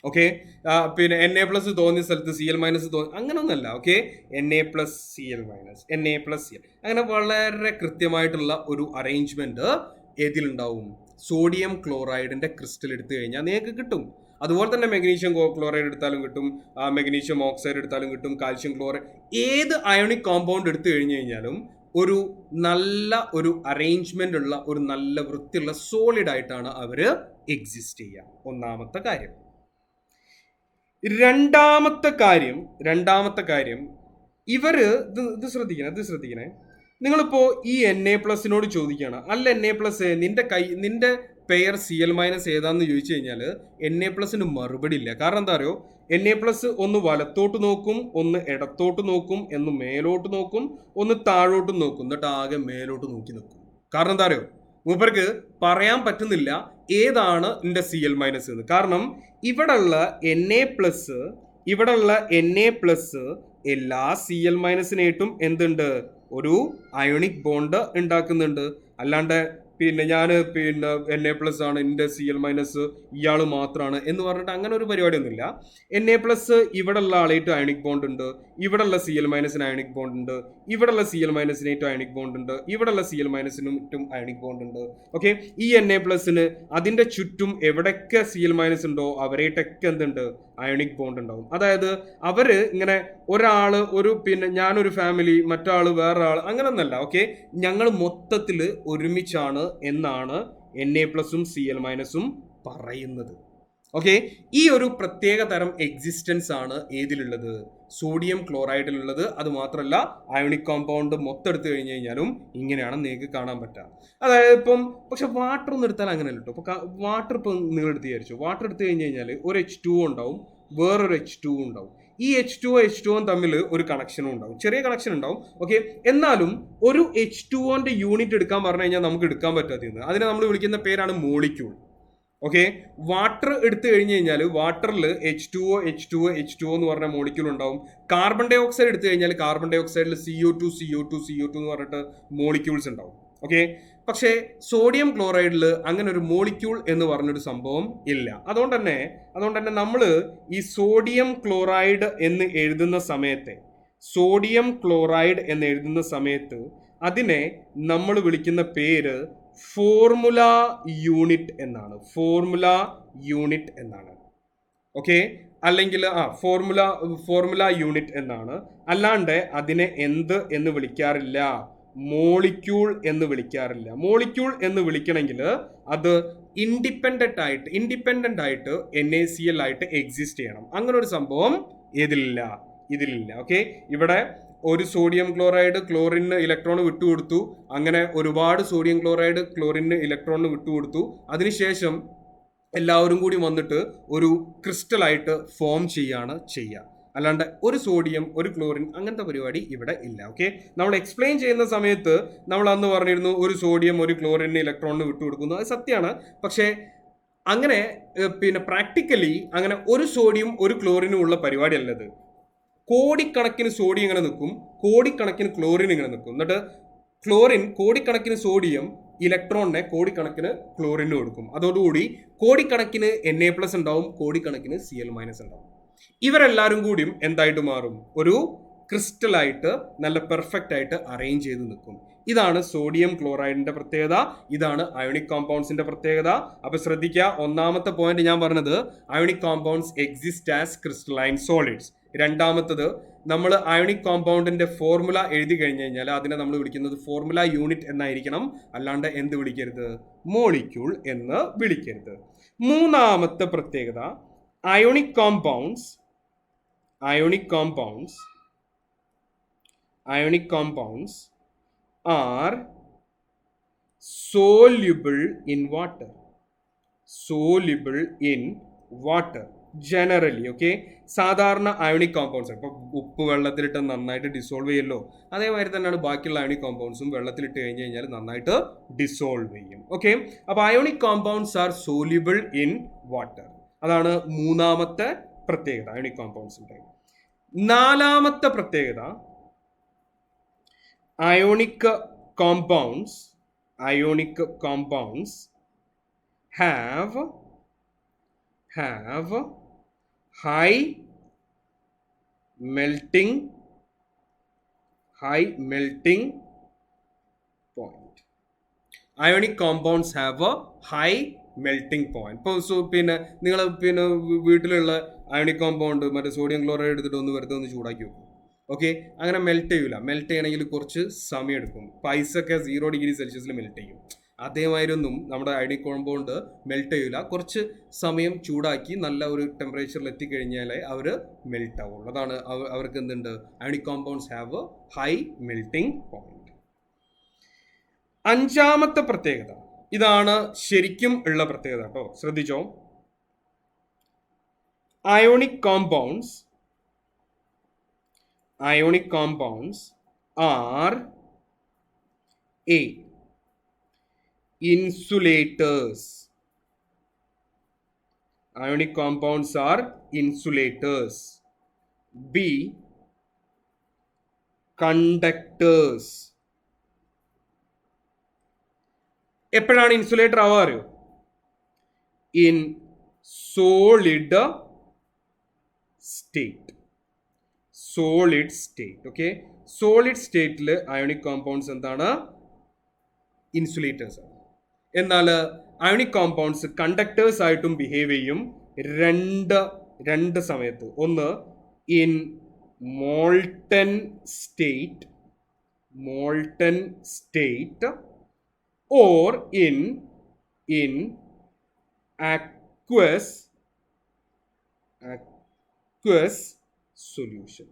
S1: ഓക്കെ, പിന്നെ Na+ തോന്നിയ സ്ഥലത്ത് Cl- തോന്നി, അങ്ങനെയൊന്നല്ല. ഓക്കെ, Na+Cl- Na+Cl അങ്ങനെ വളരെ കൃത്യമായിട്ടുള്ള ഒരു അറേഞ്ച്മെന്റ് ഏതിലുണ്ടാവും? സോഡിയം ക്ലോറൈഡിന്റെ ക്രിസ്റ്റൽ എടുത്തു കഴിഞ്ഞാൽ നിങ്ങൾക്ക് കിട്ടും. അതുപോലെ തന്നെ മെഗ്നീഷ്യം ക്ലോറൈഡ് എടുത്താലും കിട്ടും, മെഗ്നീഷ്യം ഓക്സൈഡ് എടുത്താലും കിട്ടും, കാൽഷ്യം ക്ലോറൈഡ്, ഏത് അയോണിക് കോമ്പൗണ്ട് എടുത്തു കഴിഞ്ഞു കഴിഞ്ഞാലും ഒരു നല്ല ഒരു അറേഞ്ച്മെന്റ് ഉള്ള ഒരു നല്ല വൃത്തിയുള്ള സോളിഡ് ആയിട്ടാണ് അവര് എക്സിസ്റ്റ് ചെയ്യുക. ഒന്നാമത്തെ കാര്യം. രണ്ടാമത്തെ കാര്യം ഇവര് ഇത് ശ്രദ്ധിക്കണേ. നിങ്ങളിപ്പോ ഈ Na+നോട് ചോദിക്കുകയാണ്, അല്ല Na+, നിന്റെ പെയർ Cl- ഏതാന്ന് ചോദിച്ചു കഴിഞ്ഞാൽ Na+ന് മറുപടി ഇല്ല. കാരണം എന്താ അറിയോ? Na+ ഒന്ന് വലത്തോട്ട് നോക്കും, ഒന്ന് ഇടത്തോട്ട് നോക്കും, ഒന്ന് മേലോട്ട് നോക്കും, ഒന്ന് താഴോട്ട് നോക്കും, എന്നിട്ട് ആകെ മേലോട്ട് നോക്കി നിൽക്കും. കാരണം എന്താ അറിയോ? മൂപ്പർക്ക് പറയാൻ പറ്റുന്നില്ല ഏതാണ് എന്റെ Cl- എന്ന്. കാരണം ഇവിടെയുള്ള Na+ എല്ലാ Cl- എന്തുണ്ട്? ഒരു അയോണിക് ബോണ്ട് ഉണ്ടാക്കുന്നുണ്ട്. അല്ലാണ്ട് ഞാൻ Na+ ആണ്, എന്റെ Cl- ഇയാൾ മാത്രമാണ് എന്ന് പറഞ്ഞിട്ട് അങ്ങനെ ഒരു പരിപാടിയൊന്നുമില്ല. Na+ ഇവിടെ ഉള്ള ആളായിട്ട് അയോണിക് ബോണ്ട് ഉണ്ട്, ഇവിടെയുള്ള Cl- അയോണിക് ബോണ്ട് ഉണ്ട്, ഇവിടെയുള്ള Cl- അയോണിക് ബോണ്ട് ഉണ്ട്, ഇവിടെയുള്ള Cl- അയോണിക് ബോണ്ട് ഉണ്ട്. ഓക്കെ, ഈ Na+ന് അതിന്റെ ചുറ്റും എവിടെയൊക്കെ Cl- ഉണ്ടോ അവരായിട്ടൊക്കെ എന്തുണ്ട്? അയോണിക് ബോണ്ട് ഉണ്ടാവും. അതായത് അവര് ഇങ്ങനെ ഒരാള് ഞാനൊരു ഫാമിലി, മറ്റാള് വേറെ ആള്, അങ്ങനൊന്നല്ല. ഓക്കെ, ഞങ്ങൾ മൊത്തത്തില് ഒരുമിച്ചാണ് എന്നാണ് Na+ഉം Cl- പറയുന്നത്. ഓക്കെ, ഈ ഒരു പ്രത്യേക തരം എക്സിസ്റ്റൻസ് ആണ് ഏതിലുള്ളത്? സോഡിയം ക്ലോറൈഡിലുള്ളത്. അത് മാത്രമല്ല, അയോണിക് കോമ്പൗണ്ട് മൊത്തം എടുത്തു കഴിഞ്ഞു കഴിഞ്ഞാലും ഇങ്ങനെയാണ് നിങ്ങൾക്ക് കാണാൻ പറ്റുക. അതായത് പക്ഷെ വാട്ടർ ഒന്നും എടുത്താൽ അങ്ങനെയല്ല കേട്ടോ. ഇപ്പൊ വാട്ടർ നിങ്ങൾ എടുത്ത് വിചാരിച്ചു, വാട്ടർ എടുത്തു കഴിഞ്ഞു കഴിഞ്ഞാൽ ഒരു H2O ഉണ്ടാവും, വേറൊരു H2O ഉണ്ടാവും. ഈ H2O തമ്മിൽ ഒരു കണക്ഷനും ഉണ്ടാവും, ചെറിയ കണക്ഷൻ ഉണ്ടാവും. ഓക്കെ, എന്നാലും ഒരു H2Oന്റെ യൂണിറ്റ് എടുക്കാൻ പറഞ്ഞു കഴിഞ്ഞാൽ നമുക്ക് എടുക്കാൻ പറ്റാത്തത്. അതിനെ നമ്മൾ വിളിക്കുന്ന പേരാണ് മോളിക്യൂൾ. ഓക്കെ, വാട്ടർ എടുത്തു കഴിഞ്ഞു കഴിഞ്ഞാൽ വാട്ടറിൽ H2O എന്ന് പറഞ്ഞ മോളിക്യൂൾ ഉണ്ടാവും. കാർബൺ ഡൈ ഓക്സൈഡ് എടുത്തു കഴിഞ്ഞാൽ കാർബൺ ഡൈ ഓക്സൈഡിൽ CO2 എന്ന് പറഞ്ഞിട്ട് മോളിക്യൂൾസ് ഉണ്ടാവും. ഓക്കെ, പക്ഷേ സോഡിയം ക്ലോറൈഡിൽ അങ്ങനെ ഒരു മോളിക്യൂൾ എന്ന് പറഞ്ഞൊരു സംഭവം ഇല്ല. അതുകൊണ്ട് തന്നെ നമ്മൾ ഈ സോഡിയം ക്ലോറൈഡ് എന്ന് എഴുതുന്ന സമയത്ത് അതിനെ നമ്മൾ വിളിക്കുന്ന പേര് ഫോർമുല യൂണിറ്റ് എന്നാണ്. ഓക്കെ, അല്ലെങ്കിൽ ഫോർമുല യൂണിറ്റ് എന്നാണ്. അല്ലാണ്ട് അതിനെ എന്ത് എന്ന് വിളിക്കാറില്ല? മോളിക്യൂൾ എന്ന് വിളിക്കാറില്ല. മോളിക്യൂൾ എന്ന് വിളിക്കണമെങ്കിൽ അത് ഇൻഡിപെൻഡന്റ് ആയിട്ട് NaCl ആയിട്ട് എക്സിസ്റ്റ് ചെയ്യണം. അങ്ങനെ ഒരു സംഭവം ഇതിലില്ല. ഓക്കെ, ഇവിടെ ഒരു സോഡിയം ക്ലോറൈഡ് ക്ലോറിന് ഇലക്ട്രോൺ വിട്ടുകൊടുത്തു, അങ്ങനെ ഒരുപാട് സോഡിയം ക്ലോറൈഡ് ക്ലോറിന് ഇലക്ട്രോണിന് വിട്ടുകൊടുത്തു. അതിനുശേഷം എല്ലാവരും കൂടി വന്നിട്ട് ഒരു ക്രിസ്റ്റൽ ആയിട്ട് ഫോം ചെയ്യുക. അല്ലാണ്ട് ഒരു സോഡിയം ഒരു ക്ലോറിൻ അങ്ങനത്തെ പരിപാടി ഇവിടെ ഇല്ല. ഓക്കെ, നമ്മൾ എക്സ്പ്ലെയിൻ ചെയ്യുന്ന സമയത്ത് നമ്മൾ അന്ന് പറഞ്ഞിരുന്നു ഒരു സോഡിയം ഒരു ക്ലോറിന് ഇലക്ട്രോണിന് വിട്ടുകൊടുക്കുന്നു. അത് സത്യമാണ്. പക്ഷേ അങ്ങനെ പ്രാക്ടിക്കലി അങ്ങനെ ഒരു സോഡിയം ഒരു ക്ലോറിനും ഉള്ള പരിപാടി അല്ലത്. കോടിക്കണക്കിന് സോഡിയം ഇങ്ങനെ നിൽക്കും, കോടിക്കണക്കിന് ക്ലോറിൻ ഇങ്ങനെ നിൽക്കും. എന്നിട്ട് കോടിക്കണക്കിന് സോഡിയം ഇലക്ട്രോണിനെ കോടിക്കണക്കിന് ക്ലോറിന് കൊടുക്കും. അതോടുകൂടി കോടിക്കണക്കിന് Na+ ഉണ്ടാവും, കോടിക്കണക്കിന് Cl- ഉണ്ടാവും. ഇവരെല്ലാവരും കൂടിയും എന്തായിട്ട് മാറും? ഒരു ക്രിസ്റ്റലായിട്ട് നല്ല പെർഫെക്റ്റ് ആയിട്ട് അറേഞ്ച് ചെയ്ത് നിൽക്കും. ഇതാണ് സോഡിയം ക്ലോറൈഡിന്റെ പ്രത്യേകത, ഇതാണ് അയോണിക് കോമ്പൗണ്ട്സിന്റെ പ്രത്യേകത. അപ്പൊ ശ്രദ്ധിക്കുക, ഒന്നാമത്തെ പോയിന്റ് ഞാൻ പറഞ്ഞത് ionic compounds exist as crystalline solids. രണ്ടാമത്തത്, നമ്മൾ അയോണിക് കോമ്പൗണ്ടിന്റെ ഫോർമുല എഴുതി കഴിഞ്ഞു കഴിഞ്ഞാൽ അതിനെ നമ്മൾ വിളിക്കുന്നത് ഫോർമുല യൂണിറ്റ് എന്നായിരിക്കണം, അല്ലാണ്ട് എന്ത് വിളിക്കരുത്? മോളിക്യൂൾ എന്ന് വിളിക്കരുത്. മൂന്നാമത്തെ പ്രത്യേകത, ionic compounds are soluble in water generally. Okay, സാധാരണ അയോണിക് കോമ്പൗണ്ട്സ് ഇപ്പൊ ഉപ്പ് വെള്ളത്തിലിട്ട് നന്നായിട്ട് ഡിസോൾവ് ചെയ്യല്ലോ, അതേമാതിരി തന്നെയാണ് ബാക്കിയുള്ള അയോണിക് കോമ്പൗണ്ട്സും വെള്ളത്തിലിട്ട് കഴിഞ്ഞ് കഴിഞ്ഞാൽ നന്നായിട്ട് ഡിസോൾവ് ചെയ്യും. ഓക്കെ, അപ്പൊ ionic compounds R soluble in water. അതാണ് മൂന്നാമത്തെ പ്രത്യേകത അയോണിക് കോമ്പൗണ്ട്സിന്റെ. നാലാമത്തെ പ്രത്യേകത, ionic compounds have high melting point. Ionic compounds have a high melting point. ഇപ്പോൾ പിന്നെ നിങ്ങൾ പിന്നെ വീട്ടിലുള്ള അയോണിക് കോമ്പൗണ്ട് മറ്റേ സോഡിയം ക്ലോറൈഡ് എടുത്തിട്ട് ഒന്ന് വെറുതെ ഒന്ന് ചൂടാക്കി വെക്കും. ഓക്കെ, അങ്ങനെ മെൽറ്റ് ചെയ്യില്ല. മെൽറ്റ് ചെയ്യണമെങ്കിൽ കുറച്ച് സമയം എടുക്കും. ഇപ്പോൾ ഐസൊക്കെ 0 ഡിഗ്രി സെൽഷ്യസിൽ മെൽറ്റ് ചെയ്യും. അതേമാതിരി ഒന്നും നമ്മുടെ അയോണിക് കോമ്പൗണ്ട് മെൽറ്റ് ചെയ്യില്ല. കുറച്ച് സമയം ചൂടാക്കി നല്ല ഒരു ടെമ്പറേച്ചറിൽ എത്തിക്കഴിഞ്ഞാലേ അവർ മെൽറ്റ് ആവുള്ളൂ. അതാണ് അവർക്ക് എന്തുണ്ട്, ionic compounds have A high melting point. അഞ്ചാമത്തെ പ്രത്യേകത, ഇതാണ് ശരിക്കും ഉള്ള പ്രത്യേകത കേട്ടോ, ശ്രദ്ധിച്ചോ. ionic compounds are A, insulators. Ionic compounds are insulators. B, conductors. എപ്പോഴാണ് ഇൻസുലേറ്റർ ആവുക അറിയോ? In solid state. Okay, solid സ്റ്റേറ്റിൽ അയോണിക് കോമ്പൗണ്ട്സ് എന്താണ്? ഇൻസുലേറ്റേഴ്സ് ആണ്. എന്നാൽ അയോണിക് കോമ്പൗണ്ട്സ് കണ്ടക്ടേഴ്സ് ആയിട്ടും ബിഹേവ് ചെയ്യും രണ്ട് സമയത്ത്. ഒന്ന് in molten state or in aqueous solution.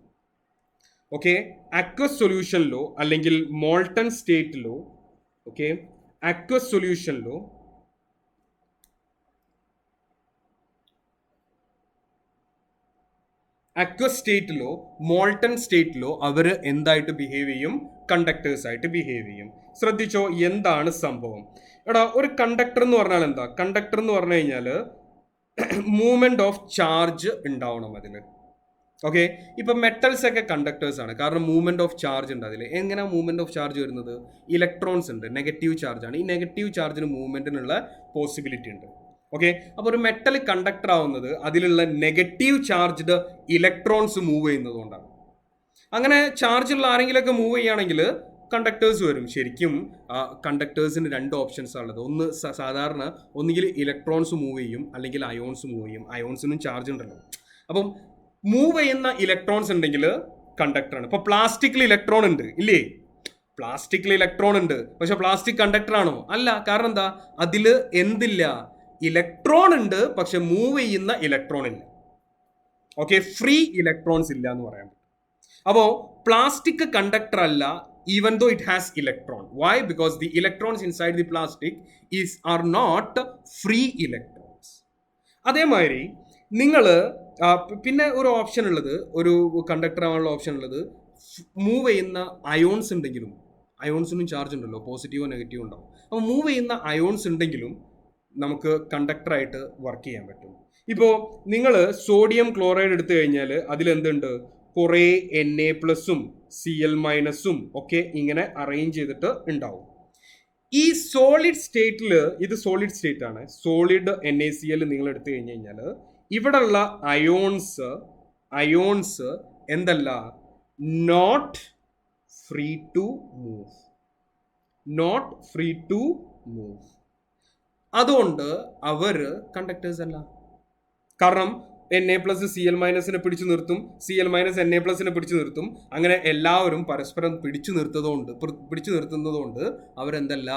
S1: Okay, aqueous സൊല്യൂഷനിലോ അല്ലെങ്കിൽ മോൾട്ടൺ സ്റ്റേറ്റിലോ, ഓക്കെ, aqueous സൊല്യൂഷനിലോ അക്വസ് സ്റ്റേറ്റിലോ മോൾട്ടൺ സ്റ്റേറ്റിലോ അവർ എന്തായിട്ട് ബിഹേവ് ചെയ്യും? കണ്ടക്ടേഴ്സ് ആയിട്ട് ബിഹേവ് ചെയ്യും. ശ്രദ്ധിച്ചോ, എന്താണ് സംഭവം? എടാ, ഒരു കണ്ടക്ടർ എന്ന് പറഞ്ഞാൽ എന്താ? കണ്ടക്ടർ എന്ന് പറഞ്ഞു കഴിഞ്ഞാൽ മൂവ്മെന്റ് ഓഫ് ചാർജ് ഉണ്ടാവണം അതിൽ. ഓക്കെ, ഇപ്പൊ മെറ്റൽസ് ഒക്കെ കണ്ടക്ടേഴ്സ് ആണ്, കാരണം മൂവ്മെന്റ് ഓഫ് ചാർജ് ഉണ്ട് അതിൽ. എങ്ങനെ മൂവ്മെന്റ് ഓഫ് ചാർജ് വരുന്നത്? ഇലക്ട്രോൺസ് ഉണ്ട്, നെഗറ്റീവ് ചാർജ് ആണ്. ഈ നെഗറ്റീവ് ചാർജിന് മൂവ്മെന്റിനുള്ള പോസിബിലിറ്റി ഉണ്ട്. ഓക്കെ, അപ്പോൾ ഒരു മെറ്റൽ കണ്ടക്ടർ ആവുന്നത് അതിലുള്ള നെഗറ്റീവ് ചാർജ്ഡ് ഇലക്ട്രോൺസ് മൂവ് ചെയ്യുന്നത് കൊണ്ടാണ്. അങ്ങനെ ചാർജുള്ള ആരെങ്കിലുമൊക്കെ മൂവ് ചെയ്യുകയാണെങ്കിൽ കണ്ടക്ടേഴ്സ് വരും. ശരിക്കും കണ്ടക്ടേഴ്സിന് 2 ഓപ്ഷൻസ് ഉള്ളത്. ഒന്ന് സാധാരണ ഒന്നുകിൽ ഇലക്ട്രോൺസ് മൂവ് ചെയ്യും അല്ലെങ്കിൽ അയോൺസ് മൂവ് ചെയ്യും. അയോൺസിനും ചാർജ് ഉണ്ടല്ലോ. അപ്പം മൂവ് ചെയ്യുന്ന ഇലക്ട്രോൺസ് ഉണ്ടെങ്കിൽ കണ്ടക്ടറാണ്. ഇപ്പോൾ പ്ലാസ്റ്റിക്കിൽ ഇലക്ട്രോൺ ഉണ്ട് ഇല്ലേ? പ്ലാസ്റ്റിക്കിൽ ഇലക്ട്രോൺ ഉണ്ട്, പക്ഷെ പ്ലാസ്റ്റിക് കണ്ടക്ടർ ആണോ? അല്ല. കാരണം എന്താ? അതിൽ എന്തില്ല? ഇലക്ട്രോൺ ഉണ്ട്, പക്ഷെ മൂവ് ചെയ്യുന്ന ഇലക്ട്രോൺ ഇല്ല. ഓക്കെ, ഫ്രീ ഇലക്ട്രോൺസ് ഇല്ല എന്ന് പറയാൻ പറ്റും. അപ്പോൾ പ്ലാസ്റ്റിക് കണ്ടക്ടർ അല്ല, even though it has electron. Why? Because the electrons inside the plastic are not free electrons. അതേമാതിരി നിങ്ങൾ പിന്നെ ഒരു ഓപ്ഷൻ ഉള്ളത്, ഒരു കണ്ടക്ടർ ആവാനുള്ള ഓപ്ഷൻ ഉള്ളത്, മൂവ് ചെയ്യുന്ന അയോൺസ് ഉണ്ടെങ്കിലും, അയോൺസിനും ചാർജ് ഉണ്ടല്ലോ, പോസിറ്റീവോ നെഗറ്റീവോ ഉണ്ടാവും. അപ്പോൾ മൂവ് ചെയ്യുന്ന അയോൺസ് ഉണ്ടെങ്കിലും നമുക്ക് കണ്ടക്ടറായിട്ട് വർക്ക് ചെയ്യാൻ പറ്റും. ഇപ്പോൾ നിങ്ങൾ സോഡിയം ക്ലോറൈഡ് എടുത്തു കഴിഞ്ഞാൽ അതിലെന്തുണ്ട്? കുറേ Na+ഉം Cl- ഒക്കെ ഇങ്ങനെ അറേഞ്ച് ചെയ്തിട്ട് ഉണ്ടാവും. ഈ സോളിഡ് സ്റ്റേറ്റിൽ, ഇത് സോളിഡ് സ്റ്റേറ്റ് ആണ്, സോളിഡ് NaCl നിങ്ങൾ എടുത്തു കഴിഞ്ഞ് കഴിഞ്ഞാൽ ഇവിടെയുള്ള അയോൺസ് എന്തല്ല? Not free to move. അതുകൊണ്ട് അവർ കണ്ടക്ടേഴ്സ് അല്ല. കാരണം Na+Cl- പിടിച്ചു നിർത്തും, Cl- Na+നെ പിടിച്ചു നിർത്തും. അങ്ങനെ എല്ലാവരും പരസ്പരം പിടിച്ചു നിർത്തുന്നതുകൊണ്ട് അവരെന്തല്ല?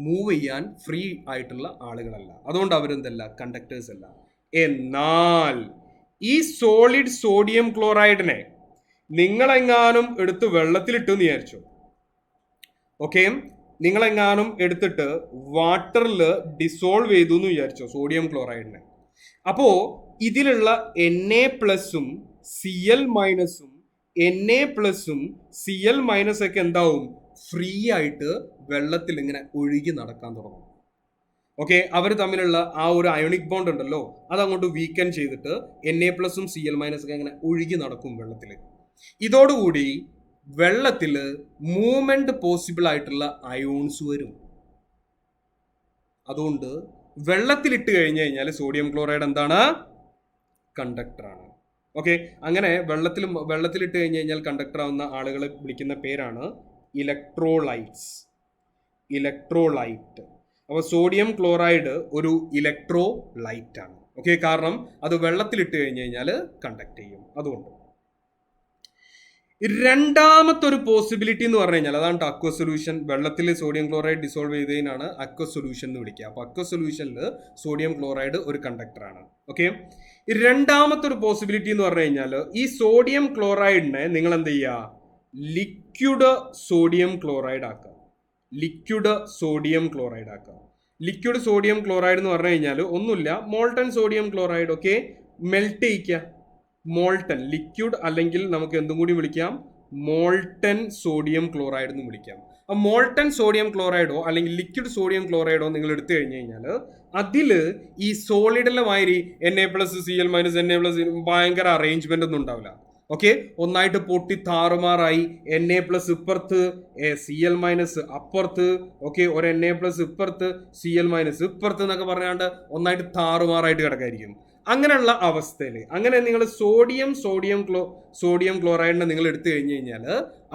S1: മൂവ് ചെയ്യാൻ ഫ്രീ ആയിട്ടുള്ള ആളുകളല്ല. അതുകൊണ്ട് അവരെന്തല്ല? കണ്ടക്ടേഴ്സ് അല്ല. എന്നാൽ ഈ സോളിഡ് സോഡിയം ക്ലോറൈഡിനെ നിങ്ങളെങ്ങാനും എടുത്ത് വെള്ളത്തിലിട്ടു എന്ന് വിചാരിച്ചു. ഓക്കെ, നിങ്ങളെങ്ങാനും എടുത്തിട്ട് വാട്ടറിൽ ഡിസോൾവ് ചെയ്തു എന്ന് വിചാരിച്ചോ സോഡിയം ക്ലോറൈഡിനെ. അപ്പോൾ ഇതിലുള്ള Na+ഉം Cl- Na+ഉം Cl- ഒക്കെ എന്താവും? ഫ്രീ ആയിട്ട് വെള്ളത്തിൽ ഇങ്ങനെ ഒഴുകി നടക്കാൻ തുടങ്ങും. ഓക്കെ, അവർ തമ്മിലുള്ള ആ ഒരു അയോണിക് ബോണ്ട് ഉണ്ടല്ലോ അത് അങ്ങോട്ട് വീക്കൻ ചെയ്തിട്ട് Na+ഉം Cl- ഒക്കെ ഇങ്ങനെ ഒഴുകി നടക്കും വെള്ളത്തിൽ. ഇതോടുകൂടി വെള്ളത്തിൽ മൂവ്മെന്റ് പോസിബിൾ ആയിട്ടുള്ള അയോൺസ് വരും. അതുകൊണ്ട് വെള്ളത്തിലിട്ട് കഴിഞ്ഞു കഴിഞ്ഞാൽ സോഡിയം ക്ലോറൈഡ് എന്താണ്? കണ്ടക്ടറാണ്. ഓക്കെ, അങ്ങനെ വെള്ളത്തിലിട്ട് കഴിഞ്ഞു കഴിഞ്ഞാൽ കണ്ടക്ടർ ആവുന്ന ആളുകളെ വിളിക്കുന്ന പേരാണ് ഇലക്ട്രോലൈറ്റ്സ്. ഇലക്ട്രോലൈറ്റ്. അപ്പോൾ സോഡിയം ക്ലോറൈഡ് ഒരു ഇലക്ട്രോലൈറ്റ് ആണ്. ഓക്കെ, കാരണം അത് വെള്ളത്തിലിട്ട് കഴിഞ്ഞു കഴിഞ്ഞാൽ കണ്ടക്ട് ചെയ്യും. അതുകൊണ്ട് രണ്ടാമത്തെ ഒരു പോസിബിലിറ്റി എന്ന് പറഞ്ഞു കഴിഞ്ഞാൽ അതാണ് അക്വ സൊല്യൂഷൻ. വെള്ളത്തിൽ സോഡിയം ക്ലോറൈഡ് ഡിസോൾവ് ചെയ്തതിനാണ് അക്വ സൊല്യൂഷൻ എന്ന് വിളിക്കുക. അപ്പോൾ അക്വ സൊല്യൂഷനിൽ സോഡിയം ക്ലോറൈഡ് ഒരു കണ്ടക്ടറാണ്. ഓക്കെ, രണ്ടാമത്തെ ഒരു പോസിബിലിറ്റി എന്ന് പറഞ്ഞു കഴിഞ്ഞാൽ ഈ സോഡിയം ക്ലോറൈഡിനെ നിങ്ങൾ എന്ത് ചെയ്യുക? ലിക്വിഡ് സോഡിയം ക്ലോറൈഡ് ആക്കുക. ലിക്വിഡ് സോഡിയം ക്ലോറൈഡ് ആക്കുക. ലിക്വിഡ് സോഡിയം ക്ലോറൈഡ് എന്ന് പറഞ്ഞു കഴിഞ്ഞാൽ ഒന്നുമില്ല, molten sodium chloride. Okay, melt ചെയ്യിക്കുക. മോൾട്ടൺ ലിക്വിഡ്, അല്ലെങ്കിൽ നമുക്ക് എന്തും കൂടി വിളിക്കാം, മോൾട്ടൺ സോഡിയം ക്ലോറൈഡ് എന്ന് വിളിക്കാം. ആ മോൾട്ടൺ സോഡിയം ക്ലോറൈഡോ അല്ലെങ്കിൽ ലിക്വിഡ് സോഡിയം ക്ലോറൈഡോ നിങ്ങൾ എടുത്തു കഴിഞ്ഞു കഴിഞ്ഞാൽ അതിൽ ഈ സോളിഡിലെ മാതിരി Na+Cl- Na+ ഭയങ്കര അറേഞ്ച്മെന്റ് ഒന്നും ഉണ്ടാവില്ല. ഓക്കെ, ഒന്നായിട്ട് പൊട്ടി താറുമാറായി Na+ ഇപ്പുറത്ത് Cl- അപ്പുറത്ത്, ഓക്കെ, ഒരു Na+ ഇപ്പുറത്ത് Cl- ഇപ്പുറത്ത് എന്നൊക്കെ പറഞ്ഞാണ്ട് ഒന്നായിട്ട് താറുമാറായിട്ട് കിടക്കായിരിക്കും. അങ്ങനെയുള്ള അവസ്ഥയിൽ അങ്ങനെ നിങ്ങൾ സോഡിയം ക്ലോറൈഡിനെ നിങ്ങൾ എടുത്തു കഴിഞ്ഞു കഴിഞ്ഞാൽ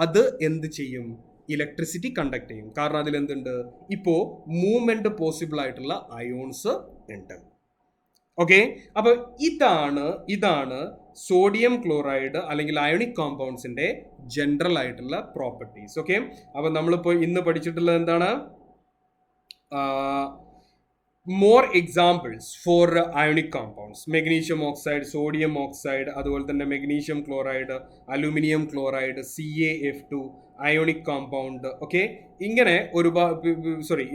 S1: അത് എന്ത് ചെയ്യും? ഇലക്ട്രിസിറ്റി കണ്ടക്ട് ചെയ്യും. കാരണം അതിൽ എന്തുണ്ട്? ഇപ്പോൾ മൂവ്മെന്റ് പോസിബിൾ ആയിട്ടുള്ള അയോൺസ് ഉണ്ട്. ഓക്കെ, അപ്പൊ ഇതാണ് സോഡിയം ക്ലോറൈഡ് അല്ലെങ്കിൽ അയോണിക് കോമ്പൗണ്ട്സിന്റെ ജനറൽ ആയിട്ടുള്ള പ്രോപ്പർട്ടീസ്. ഓക്കെ, അപ്പൊ നമ്മളിപ്പോൾ ഇന്ന് പഠിച്ചിട്ടുള്ളത് എന്താണ്? more examples for ionic compounds: magnesium oxide, sodium oxide, അതുപോലെ തന്നെ magnesium chloride, aluminum chloride, CaF2, ionic compound. Okay, ഇങ്ങനെ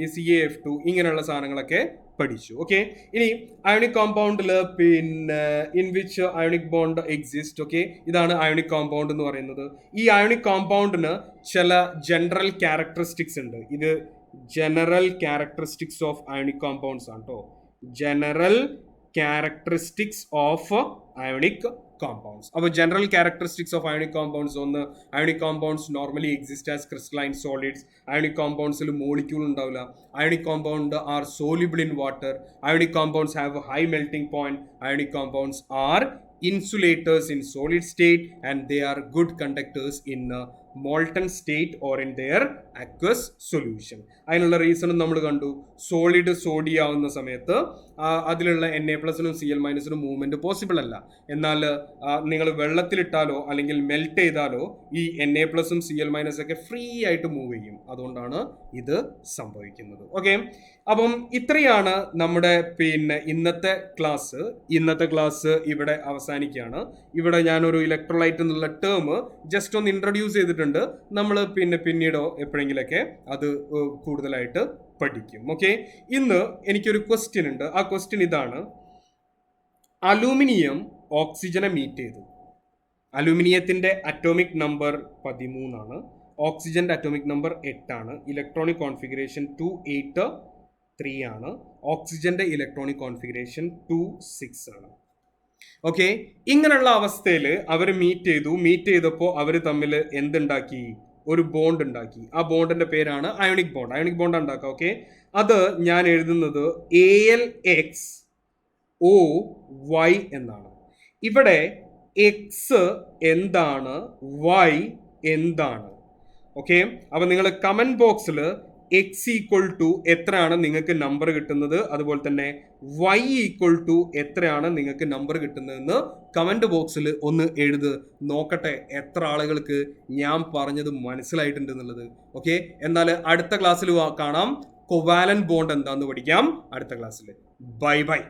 S1: ഈ CaF2 ഇങ്ങനെയുള്ള സാധനങ്ങളൊക്കെ പഠിച്ചു. ഓക്കെ, ഇനി അയോണിക് കോമ്പൗണ്ടിൽ പിന്നെ in which ionic bond exist. Okay, ഇതാണ് അയോണിക് കോമ്പൗണ്ട് എന്ന് പറയുന്നത്. ഈ അയോണിക് കോമ്പൗണ്ടിന് ചില ജനറൽ ക്യാരക്ടറിസ്റ്റിക്സ് ഉണ്ട്. ഇത് general characteristics of ionic compounds ആണ് കേട്ടോ. general characteristics of ionic compounds. അപ്പോൾ general characteristics of ionic compounds ഒന്ന്, ionic compounds normally exist as crystalline solids. ionic compounds ൽ molecule ഉണ്ടാവില്ല. ionic compound are soluble in water. ionic compounds have a high melting point. ionic compounds are insulators in solid state and they are good conductors in molten state or in their aqueous solution. അതിനുള്ള റീസണും നമ്മൾ കണ്ടു. സോളിഡ് സോഡിയം ആവുന്ന സമയത്ത് അതിലുള്ള Na+നും Cl- മൂവ്മെന്റ് പോസിബിൾ അല്ല. എന്നാൽ നിങ്ങൾ വെള്ളത്തിലിട്ടാലോ അല്ലെങ്കിൽ മെൽറ്റ് ചെയ്താലോ ഈ Na+ഉം Cl- ഒക്കെ ഫ്രീ ആയിട്ട് മൂവ് ചെയ്യും. അതുകൊണ്ടാണ് ഇത് സംഭവിക്കുന്നത്. ഓക്കെ, അപ്പം ഇത്രയാണ് നമ്മുടെ പിന്നെ ഇന്നത്തെ ക്ലാസ് ഇവിടെ അവസാനിക്കുകയാണ്. ഇവിടെ ഞാനൊരു ഇലക്ട്രോലൈറ്റ് എന്നുള്ള ടേം ജസ്റ്റ് ഒന്ന് ഇൻട്രൊഡ്യൂസ് ചെയ്തിട്ടുണ്ട്. നമ്മൾ പിന്നീടോ എപ്പോഴെങ്കിലൊക്കെ അത് കൂടുതലായിട്ട് പഠിക്കും. ഓക്കെ, ഇന്ന് എനിക്കൊരു ക്വസ്റ്റ്യൻ ഉണ്ട്. ആ ക്വസ്റ്റ്യൻ ഇതാണ്: അലൂമിനിയം ഓക്സിജനെ മീറ്റ് ചെയ്തു. അലൂമിനിയത്തിന്റെ അറ്റോമിക് നമ്പർ 13 ആണ്. ഓക്സിജന്റെ അറ്റോമിക് നമ്പർ 8 ആണ്. ഇലക്ട്രോണിക് കോൺഫിഗറേഷൻ 283 ആണ്. ഓക്സിജന്റെ ഇലക്ട്രോണിക് കോൺഫിഗറേഷൻ 26 ആണ്. ഓക്കെ, ഇങ്ങനെയുള്ള അവസ്ഥയിൽ അവർ മീറ്റ് ചെയ്തപ്പോൾ അവർ തമ്മിൽ എന്തുണ്ടാക്കി? ഒരു ബോണ്ട് ഉണ്ടാക്കി. ആ ബോണ്ടിന്റെ പേരാണ് അയോണിക് ബോണ്ട് ഉണ്ടാക്കുക. ഓക്കെ, അത് ഞാൻ എഴുതുന്നത് AlXOY എന്നാണ്. ഇവിടെ എക്സ് എന്താണ്, വൈ എന്താണ്? ഓക്കെ, അപ്പൊ നിങ്ങൾ കമന്റ് ബോക്സിൽ എക്സ് ഈക്വൽ ടു എത്രയാണ് നിങ്ങൾക്ക് നമ്പർ കിട്ടുന്നത്, അതുപോലെ തന്നെ വൈ ഈക്വൽ ടു എത്രയാണ് നിങ്ങൾക്ക് നമ്പർ കിട്ടുന്നതെന്ന് കമന്റ് ബോക്സിൽ ഒന്ന് എഴുത്. നോക്കട്ടെ എത്ര ആളുകൾക്ക് ഞാൻ പറഞ്ഞത് മനസ്സിലായിട്ടുണ്ട് എന്നുള്ളത്. ഓക്കെ, എന്നാൽ അടുത്ത ക്ലാസ്സിൽ കാണാം. കൊവാലന്റ് ബോണ്ട് എന്താന്ന് പഠിക്കാം അടുത്ത ക്ലാസ്സിൽ. Bye bye.